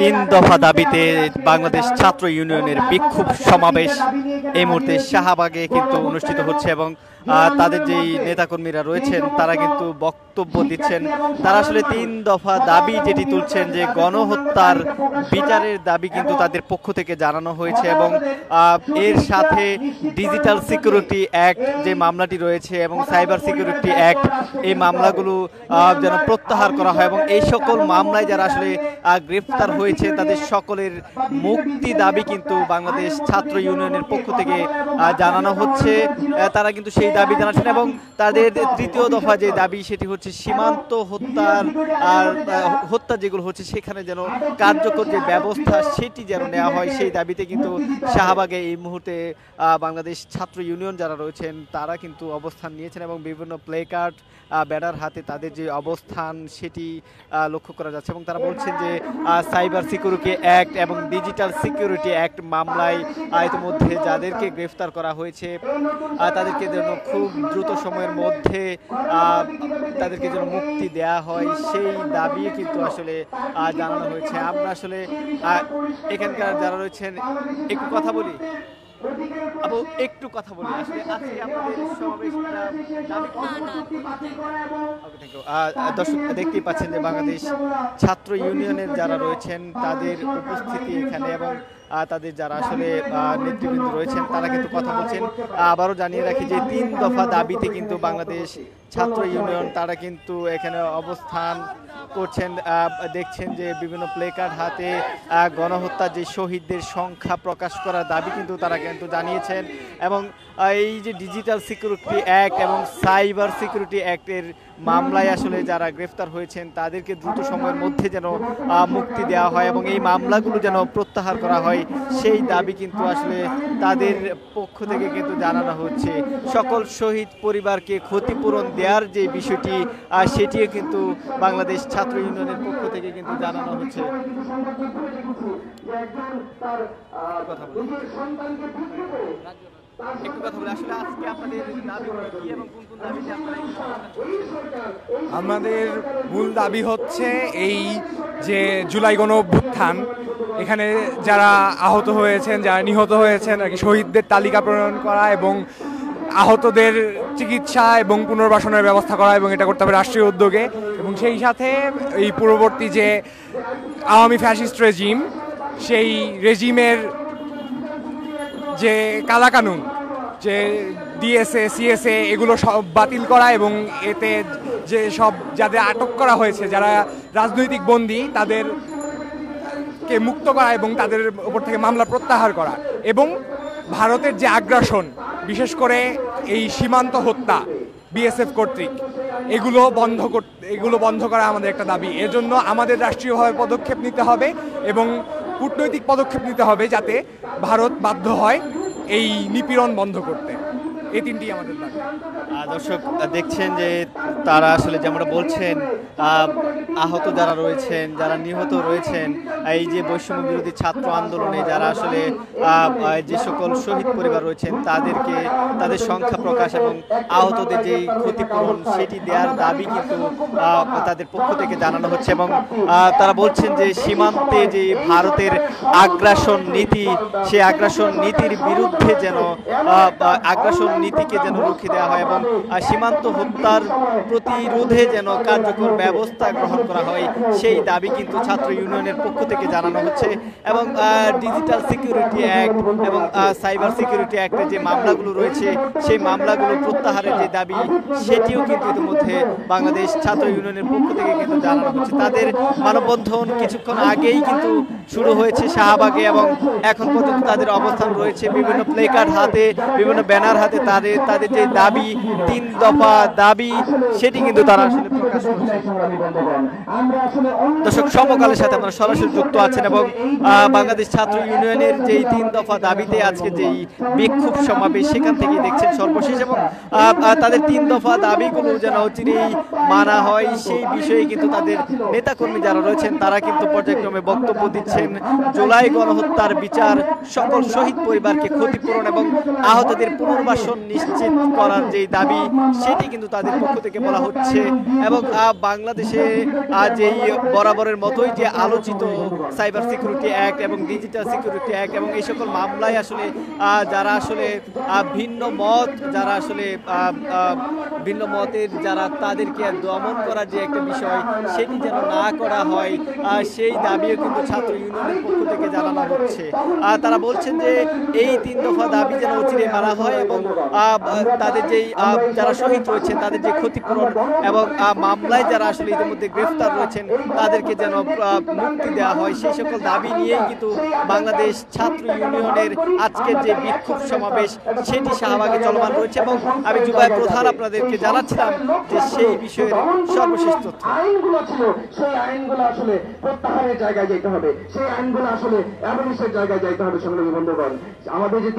তিন দফা দাবিতে বাংলাদেশ ছাত্র ইউনিয়নের বিক্ষোভ সমাবেশ এই মুহূর্তে শাহবাগে কিন্তু অনুষ্ঠিত হচ্ছে এবং তাদের যেই নেতাকর্মীরা রয়েছেন তারা কিন্তু বক্তব্য দিচ্ছেন। তারা আসলে তিন দফা দাবি যেটি তুলছেন যে গণহত্যার বিচারের দাবি কিন্তু তাদের পক্ষ থেকে জানানো হয়েছে এবং এর সাথে ডিজিটাল সিকিউরিটি অ্যাক্ট যে মামলাটি রয়েছে এবং সাইবার সিকিউরিটি অ্যাক্ট এই মামলাগুলো যেন প্রত্যাহার করা হয় এবং এই সকল মামলায় যারা আসলে গ্রেফতার হয়েছে তাদের সকলের মুক্তি দাবি কিন্তু বাংলাদেশ ছাত্র ইউনিয়নের পক্ষ থেকে জানানো হচ্ছে। তারা কিন্তু সেই দাবি জানাচ্ছেন এবং তাদের তৃতীয় দফা যে দাবি সেটি হচ্ছে সীমান্ত হত্যা যেগুলো হচ্ছে সেখানে যেন কার্যকর যে ব্যবস্থা সেটি যেন নেওয়া হয় সেই দাবিতে কিন্তু শাহবাগে এই মুহূর্তে বাংলাদেশ ছাত্র ইউনিয়ন যারা রয়েছেন তারা কিন্তু অবস্থান নিয়েছেন এবং বিভিন্ন প্লে কার্ড ব্যানার হাতে তাদের যে অবস্থান সেটি লক্ষ্য করা যাচ্ছে এবং তারা বলছেন যে সাইবার সিকিউরিটি অ্যাক্ট এবং ডিজিটাল সিকিউরিটি অ্যাক্ট মামলায় ইতিমধ্যে যাদেরকে গ্রেফতার করা হয়েছে তাদেরকে যেন খুব দ্রুত সময়ের মধ্যে তাদেরকে যেন মুক্তি দেয়া হয় সেই দাবি কিন্তু আসলে জানানো হয়েছে। আমরা আসলে এখানকার যারা রয়েছেন একটু কথা বলি আপু, একটু কথা বলি আসলে আজকে আপনাদের সমাবেশটা দর্শক দেখতেই পাচ্ছেন যে বাংলাদেশ ছাত্র ইউনিয়নের যারা রয়েছেন তাদের উপস্থিতি এখানে এবং তাদের যারা আসলে নেতৃবৃন্দ রয়েছেন তারা কিন্তু কথা বলছেন। আবারও জানিয়ে রাখি যে তিন দফা দাবিতে কিন্তু বাংলাদেশ ছাত্র ইউনিয়ন তারা কিন্তু এখানে অবস্থান করছেন। দেখছেন যে বিভিন্ন প্লে কার্ড হাতে গণহত্যা যে শহীদদের সংখ্যা প্রকাশ করার দাবি কিন্তু তারা কিন্তু জানিয়েছেন এবং এই যে ডিজিটাল সিকিউরিটি অ্যাক্ট এবং সাইবার সিকিউরিটি অ্যাক্টের মামলায় আসলে যারা গ্রেফতার হয়েছেন তাদেরকে দ্রুত সময়ের মধ্যে যেন মুক্তি দেওয়া হয় এবং এই মামলাগুলো যেন প্রত্যাহার করা হয় সেই দাবি কিন্তু আসলে তাদের পক্ষ থেকে কিন্তু জানানো হচ্ছে। সকল শহীদ পরিবারকে ক্ষতিপূরণ দেওয়ার যে বিষয়টি সেটিও কিন্তু বাংলাদেশ ছাত্র ইউনিয়নের পক্ষ থেকে কিন্তু জানানো হচ্ছে। আমাদের মূল দাবি হচ্ছে এই যে জুলাই গণ অভ্যুত্থান, এখানে যারা আহত হয়েছেন, যারা নিহত হয়েছেন আর কি, শহীদদের তালিকা প্রণয়ন করা এবং আহতদের চিকিৎসা এবং পুনর্বাসনের ব্যবস্থা করা এবং এটা করতে হবে রাষ্ট্রীয় উদ্যোগে এবং সেই সাথে এই পূর্ববর্তী যে আওয়ামী ফ্যাসিস্ট রেজিম সেই রেজিমের যে কালাকানুন যে ডিএসএ সিএসএ এগুলো সব বাতিল করা এবং এতে যে সব যাদের আটক করা হয়েছে যারা রাজনৈতিক বন্দী তাদেরকে মুক্ত করা এবং তাদের উপর থেকে মামলা প্রত্যাহার করা এবং ভারতের যে আগ্রাসন বিশেষ করে এই সীমান্ত হত্যা বিএসএফ কর্তৃক এগুলো বন্ধ করা আমাদের একটা দাবি। এজন্য আমাদের রাষ্ট্রীয়ভাবে পদক্ষেপ নিতে হবে এবং কূটনৈতিক পদক্ষেপ নিতে হবে যাতে ভারত বাধ্য হয় এই নিপীড়ন বন্ধ করতে। এই তিনটি আমাদের দাবি। দর্শক দেখছেন যে তারা আসলে যেমনটা বলছেন আহত যারা রয়েছেন, যারা নিহত রয়েছেন এই যে বৈষম্য বিরোধী ছাত্র আন্দোলনে যারা আসলে যে সকল শহীদ পরিবার রয়েছেন তাদেরকে তাদের সংখ্যা প্রকাশ এবং আহতদের যে ক্ষতিপূরণ সেটি দেওয়ার দাবি কিন্তু তাদের পক্ষ থেকে জানানো হচ্ছে এবং তারা বলছেন যে সীমান্তে যে ভারতের আগ্রাসন নীতি সেই আগ্রাসন নীতির বিরুদ্ধে যেন আগ্রাসন নীতিকে যেন রুখে দেওয়া হয় এবং সীমান্ত হত্যার প্রতিরোধে যেন কার্যকর ব্যবস্থা গ্রহণ করা হয় সেই দাবি কিন্তু ছাত্র ইউনিয়নের পক্ষ থেকে জানানো হচ্ছে এবং ডিজিটাল সিকিউরিটি অ্যাক্ট এবং সাইবার সিকিউরিটি অ্যাক্টের যে মামলাগুলো রয়েছে সেই মামলাগুলো প্রত্যাহারের যে দাবি সেটিও কিন্তু ইতিমধ্যে বাংলাদেশ ছাত্র ইউনিয়নের পক্ষ থেকে কিন্তু জানানো হচ্ছে। তাদের মানববন্ধন কিছুক্ষণ আগেই কিন্তু শুরু হয়েছে শাহবাগে এবং এখন পর্যন্ত তাদের অবস্থান রয়েছে বিভিন্ন প্লে কার্ড হাতে, বিভিন্ন ব্যানার হাতে তাদের যে দাবি তিন দফা দাবি সেটি কিন্তু তারা আসলে প্রকাশ করছে। দর্শক সমকালের সাথে আপনারা সরাসরি যুক্ত আছেন এবং বাংলাদেশ ছাত্র ইউনিয়নের যেই তিন দফা দাবিতে আজকে যেই বিক্ষোভ সমাবেশ সেখান থেকেই দেখছেন সর্বশেষ এবং তাদের তিন দফা দাবিগুলো যেন চিরেই মানা হয় সেই বিষয়ে কিন্তু তাদের নেতাকর্মী যারা রয়েছেন তারা কিন্তু পর্যায়ক্রমে বক্তব্য দিচ্ছেন। জুলাই গণহত্যার বিচার, সকল শহীদ পরিবারকে ক্ষতিপূরণ এবং আহতদের পুনর্বাসন নিশ্চিত করার যে দাবি সেটি কিন্তু তাদের পক্ষ থেকে বলা হচ্ছে এবং বাংলাদেশে যেই বরাবরের মতোই যে আলোচিত সাইবার সিকিউরিটি অ্যাক্ট এবং ডিজিটাল সিকিউরিটি অ্যাক্ট এবং এই সকল মামলায় আসলে যারা আসলে ভিন্ন মত, যারা আসলে ভিন্ন মতের যারা তাদেরকে দমন করা যে একটা বিষয় সেটি যেন না করা হয়, সেই দাবিও কিন্তু ছাত্র ইউনিয়নের পক্ষ থেকে জানানো হচ্ছে। তারা বলছেন যে এই 3 দফা দাবি যেন অচিরে মানা হয় এবং তাদের যেই যারা শহীদ রয়েছেন তাদের যে ক্ষতিপূরণ এবং মামলায় যারা আসলে ইতিমধ্যে গ্রেফতার রয়েছেন তাদেরকে যেন মুক্তি দেওয়া হয়, সেই সকল দাবি নিয়েই কিন্তু বাংলাদেশ ছাত্র ইউনিয়নের আজকের যে বিক্ষোভ সমাবেশ সেটি শাহবাগে চলমান রয়েছে। এবং আমি জুবাই প্রধান আপনাদেরকে জানাচ্ছিলাম যে সেই বিষয়ের সর্বশেষ তথ্য। আইনগুলো ছিল সেই আইনগুলো আসলে প্রত্যাহারের জায়গায় যেতে হবে, সেই আইনগুলো আসলে অ্যাবলিশের জায়গায় যেতে হবে। সংগ্রামী বন্ধুগণ, আমাদের যে